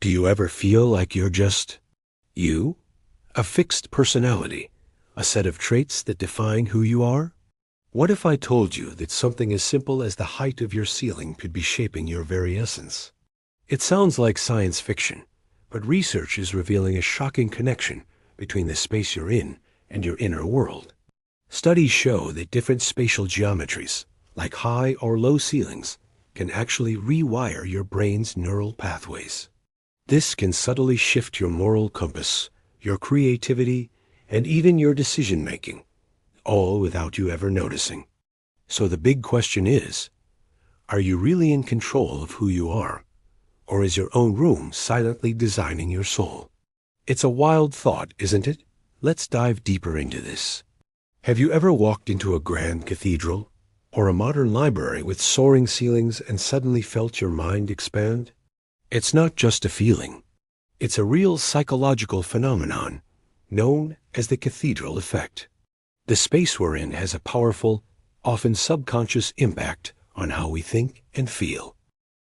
Do you ever feel like you're just you? A fixed personality, a set of traits that define who you are? What if I told you that something as simple as the height of your ceiling could be shaping your very essence? It sounds like science fiction, but research is revealing a shocking connection between the space you're in and your inner world. Studies show that different spatial geometries, like high or low ceilings, can actually rewire your brain's neural pathways. This can subtly shift your moral compass, your creativity, and even your decision-making, all without you ever noticing. So the big question is, are you really in control of who you are? Or is your own room silently designing your soul? It's a wild thought, isn't it? Let's dive deeper into this. Have you ever walked into a grand cathedral or a modern library with soaring ceilings and suddenly felt your mind expand? It's not just a feeling. It's a real psychological phenomenon known as the cathedral effect. The space we're in has a powerful, often subconscious impact on how we think and feel.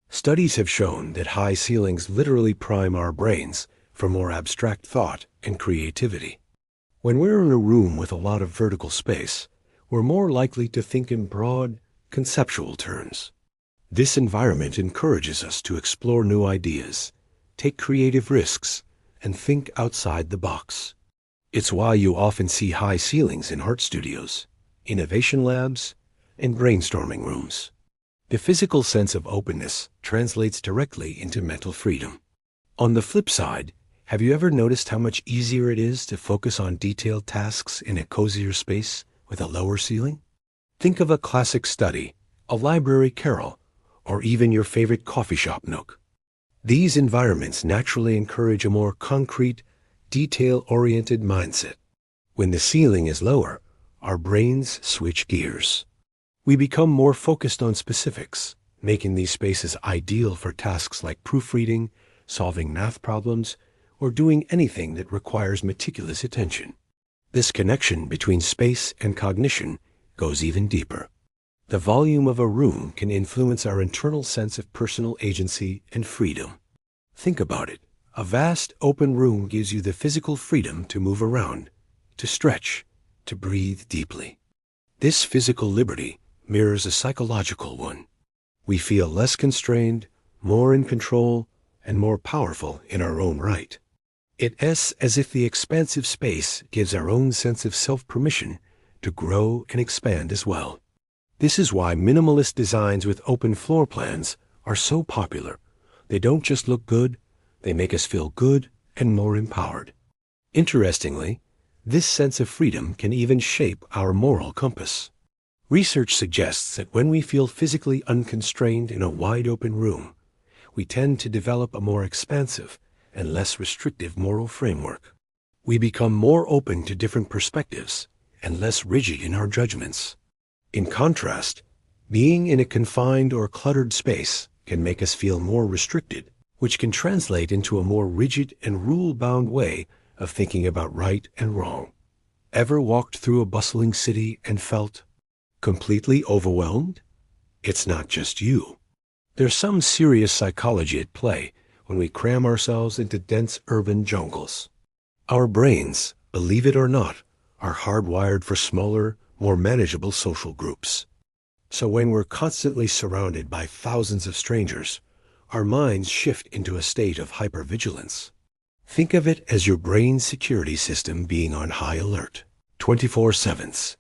Studies have shown that high ceilings literally prime our brains for more abstract thought and creativity. When we're in a room with a lot of vertical space, we're more likely to think in broad, conceptual terms. This environment encourages us to explore new ideas, take creative risks, and think outside the box. It's why you often see high ceilings in art studios, innovation labs, and brainstorming rooms. The physical sense of openness translates directly into mental freedom. On the flip side, have you ever noticed how much easier it is to focus on detailed tasks in a cozier space with a lower ceiling? Think of a classic study, a library carrel, or even your favorite coffee shop nook. These environments naturally encourage a more concrete, detail-oriented mindset. When the ceiling is lower, our brains switch gears. We become more focused on specifics, making these spaces ideal for tasks like proofreading, solving math problems, or doing anything that requires meticulous attention. This connection between space and cognition goes even deeper. The volume of a room can influence our internal sense of personal agency and freedom. Think about it. A vast, open room gives you the physical freedom to move around, to stretch, to breathe deeply. This physical liberty mirrors a psychological one. We feel less constrained, more in control, and more powerful in our own right. It's as if the expansive space gives our own sense of self-permission to grow and expand as well. This is why minimalist designs with open floor plans are so popular. They don't just look good, they make us feel good and more empowered. Interestingly, this sense of freedom can even shape our moral compass. Research suggests that when we feel physically unconstrained in a wide-open room, we tend to develop a more expansive and less restrictive moral framework. We become more open to different perspectives and less rigid in our judgments. In contrast, being in a confined or cluttered space can make us feel more restricted, which can translate into a more rigid and rule-bound way of thinking about right and wrong. Ever walked through a bustling city and felt completely overwhelmed? It's not just you. There's some serious psychology at play when we cram ourselves into dense urban jungles. Our brains, believe it or not, are hardwired for smaller, more manageable social groups. So when we're constantly surrounded by thousands of strangers, our minds shift into a state of hypervigilance. Think of it as your brain's security system being on high alert, 24/7.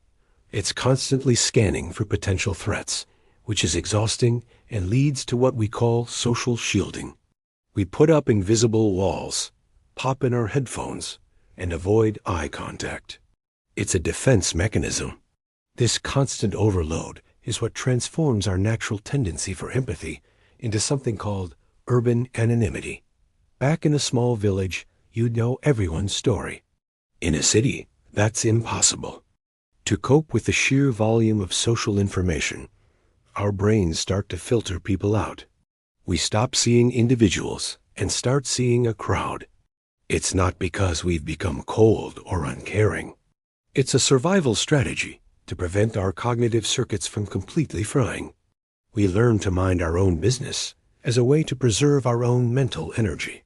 It's constantly scanning for potential threats, which is exhausting and leads to what we call social shielding. We put up invisible walls, pop in our headphones, and avoid eye contact. It's a defense mechanism. This constant overload is what transforms our natural tendency for empathy into something called urban anonymity. Back in a small village, you'd know everyone's story. In a city, that's impossible. To cope with the sheer volume of social information, our brains start to filter people out. We stop seeing individuals and start seeing a crowd. It's not because we've become cold or uncaring. It's a survival strategy to prevent our cognitive circuits from completely frying. We learn to mind our own business as a way to preserve our own mental energy.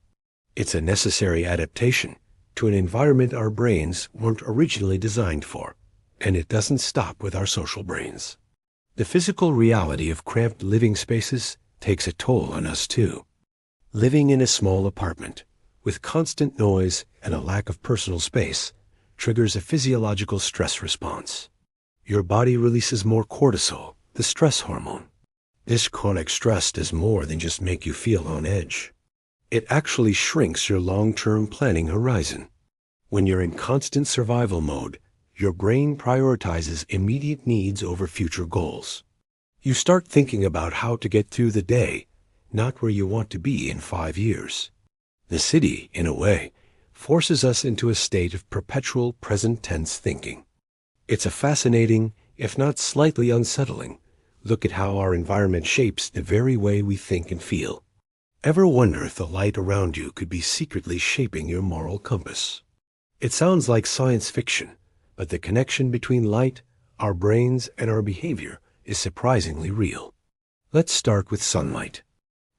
It's a necessary adaptation to an environment our brains weren't originally designed for, and it doesn't stop with our social brains. The physical reality of cramped living spaces takes a toll on us too. Living in a small apartment with constant noise and a lack of personal space triggers a physiological stress response. Your body releases more cortisol, the stress hormone. This chronic stress does more than just make you feel on edge. It actually shrinks your long-term planning horizon. When you're in constant survival mode, your brain prioritizes immediate needs over future goals. You start thinking about how to get through the day, not where you want to be in 5 years. The city, in a way, forces us into a state of perpetual present tense thinking. It's a fascinating, if not slightly unsettling, look at how our environment shapes the very way we think and feel. Ever wonder if the light around you could be secretly shaping your moral compass? It sounds like science fiction, but the connection between light, our brains, and our behavior is surprisingly real. Let's start with sunlight.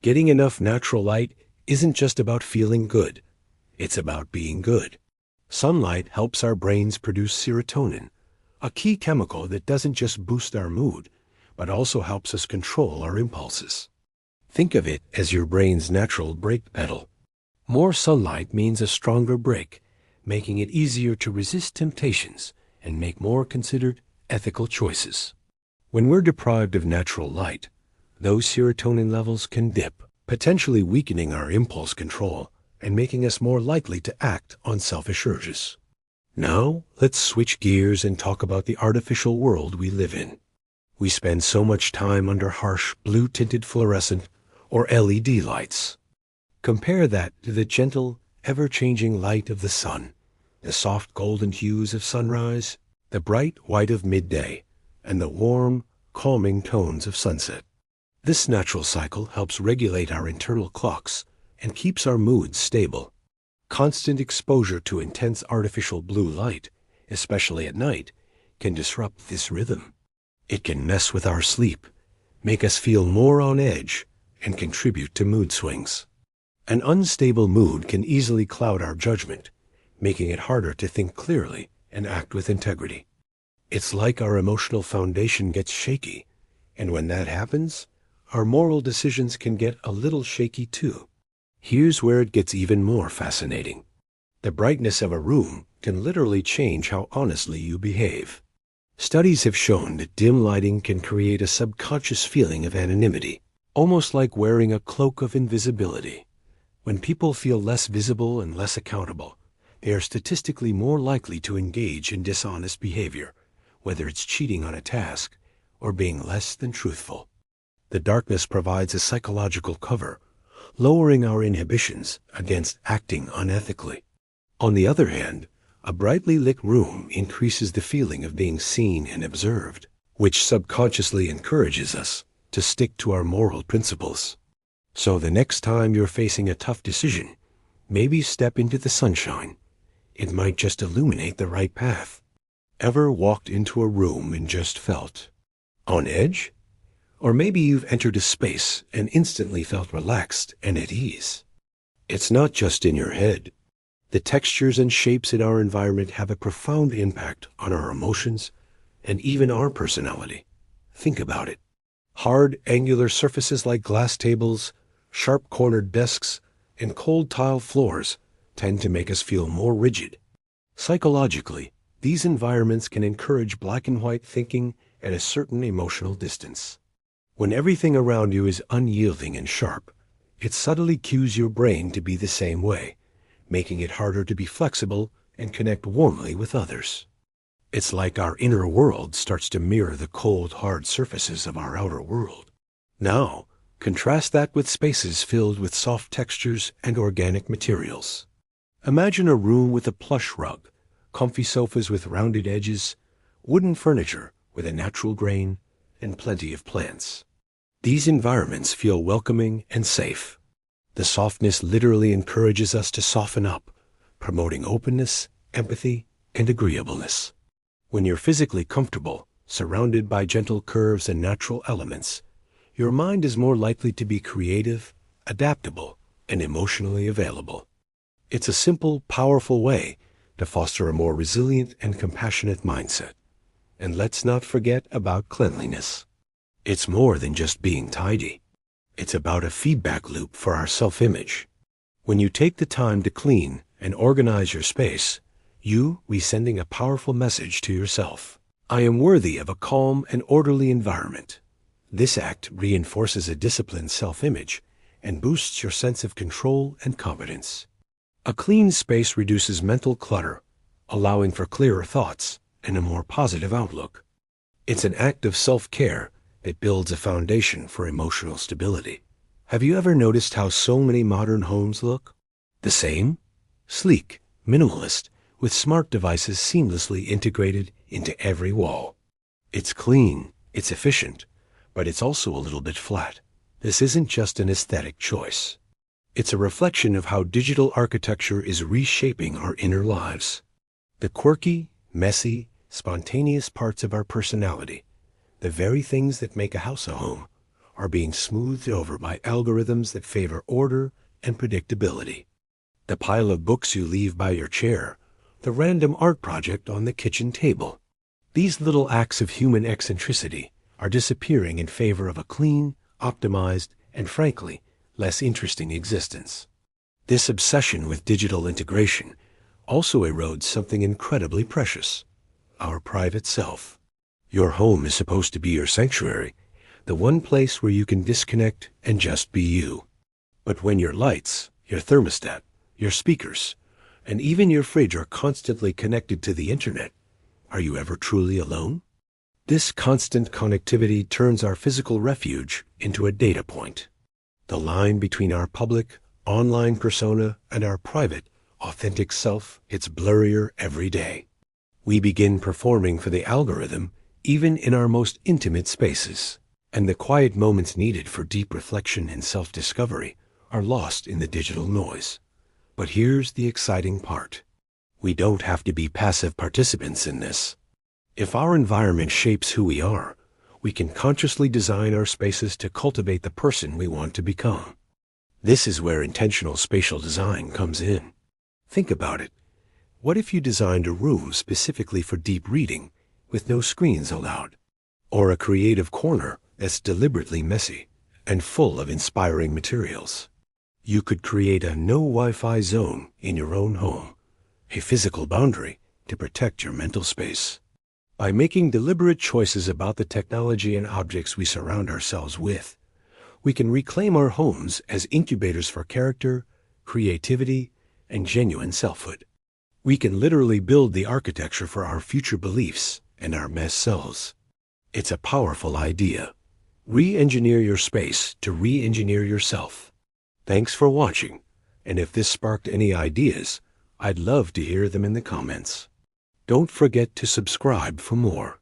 Getting enough natural light isn't just about feeling good. It's about being good. Sunlight helps our brains produce serotonin, a key chemical that doesn't just boost our mood, but also helps us control our impulses. Think of it as your brain's natural brake pedal. More sunlight means a stronger brake, making it easier to resist temptations and make more considered, ethical choices. When we're deprived of natural light, those serotonin levels can dip, potentially weakening our impulse control and making us more likely to act on selfish urges. Now, let's switch gears and talk about the artificial world we live in. We spend so much time under harsh blue-tinted fluorescent or LED lights. Compare that to the gentle, ever-changing light of the sun, the soft golden hues of sunrise, the bright white of midday, and the warm, calming tones of sunset. This natural cycle helps regulate our internal clocks and keeps our moods stable. Constant exposure to intense artificial blue light, especially at night, can disrupt this rhythm. It can mess with our sleep, make us feel more on edge, and contribute to mood swings. An unstable mood can easily cloud our judgment, making it harder to think clearly and act with integrity. It's like our emotional foundation gets shaky, and when that happens, our moral decisions can get a little shaky too. Here's where it gets even more fascinating. The brightness of a room can literally change how honestly you behave. Studies have shown that dim lighting can create a subconscious feeling of anonymity, almost like wearing a cloak of invisibility. When people feel less visible and less accountable, they are statistically more likely to engage in dishonest behavior, whether it's cheating on a task or being less than truthful. The darkness provides a psychological cover, lowering our inhibitions against acting unethically. On the other hand, a brightly lit room increases the feeling of being seen and observed, which subconsciously encourages us to stick to our moral principles. So the next time you're facing a tough decision, maybe step into the sunshine. It might just illuminate the right path. Ever walked into a room and just felt on edge? Or maybe you've entered a space and instantly felt relaxed and at ease. It's not just in your head. The textures and shapes in our environment have a profound impact on our emotions and even our personality. Think about it. Hard, angular surfaces like glass tables, sharp-cornered desks, and cold tile floors tend to make us feel more rigid. Psychologically, these environments can encourage black and white thinking at a certain emotional distance. When everything around you is unyielding and sharp, it subtly cues your brain to be the same way, making it harder to be flexible and connect warmly with others. It's like our inner world starts to mirror the cold, hard surfaces of our outer world. Now, contrast that with spaces filled with soft textures and organic materials. Imagine a room with a plush rug, comfy sofas with rounded edges, wooden furniture with a natural grain, and plenty of plants. These environments feel welcoming and safe. The softness literally encourages us to soften up, promoting openness, empathy, and agreeableness. When you're physically comfortable, surrounded by gentle curves and natural elements, your mind is more likely to be creative, adaptable, and emotionally available. It's a simple, powerful way to foster a more resilient and compassionate mindset. And let's not forget about cleanliness. It's more than just being tidy. It's about a feedback loop for our self-image. When you take the time to clean and organize your space, you are sending a powerful message to yourself. I am worthy of a calm and orderly environment. This act reinforces a disciplined self-image and boosts your sense of control and confidence. A clean space reduces mental clutter, allowing for clearer thoughts and a more positive outlook. It's an act of self-care that builds a foundation for emotional stability. Have you ever noticed how so many modern homes look? The same? Sleek, minimalist, with smart devices seamlessly integrated into every wall. It's clean, it's efficient, but it's also a little bit flat. This isn't just an aesthetic choice. It's a reflection of how digital architecture is reshaping our inner lives. The quirky, messy, spontaneous parts of our personality, the very things that make a house a home, are being smoothed over by algorithms that favor order and predictability. The pile of books you leave by your chair, the random art project on the kitchen table. These little acts of human eccentricity are disappearing in favor of a clean, optimized, and frankly, less interesting existence. This obsession with digital integration also erodes something incredibly precious: our private self. Your home is supposed to be your sanctuary, the one place where you can disconnect and just be you. But when your lights, your thermostat, your speakers, and even your fridge are constantly connected to the internet, are you ever truly alone? This constant connectivity turns our physical refuge into a data point. The line between our public, online persona and our private, authentic self gets blurrier every day. We begin performing for the algorithm even in our most intimate spaces, and the quiet moments needed for deep reflection and self-discovery are lost in the digital noise. But here's the exciting part. We don't have to be passive participants in this. If our environment shapes who we are, we can consciously design our spaces to cultivate the person we want to become. This is where intentional spatial design comes in. Think about it. What if you designed a room specifically for deep reading with no screens allowed? Or a creative corner that's deliberately messy and full of inspiring materials? You could create a no Wi-Fi zone in your own home, a physical boundary to protect your mental space. By making deliberate choices about the technology and objects we surround ourselves with, we can reclaim our homes as incubators for character, creativity, and genuine selfhood. We can literally build the architecture for our future beliefs and our best selves. It's a powerful idea. Re-engineer your space to re-engineer yourself. Thanks for watching, and if this sparked any ideas, I'd love to hear them in the comments. Don't forget to subscribe for more.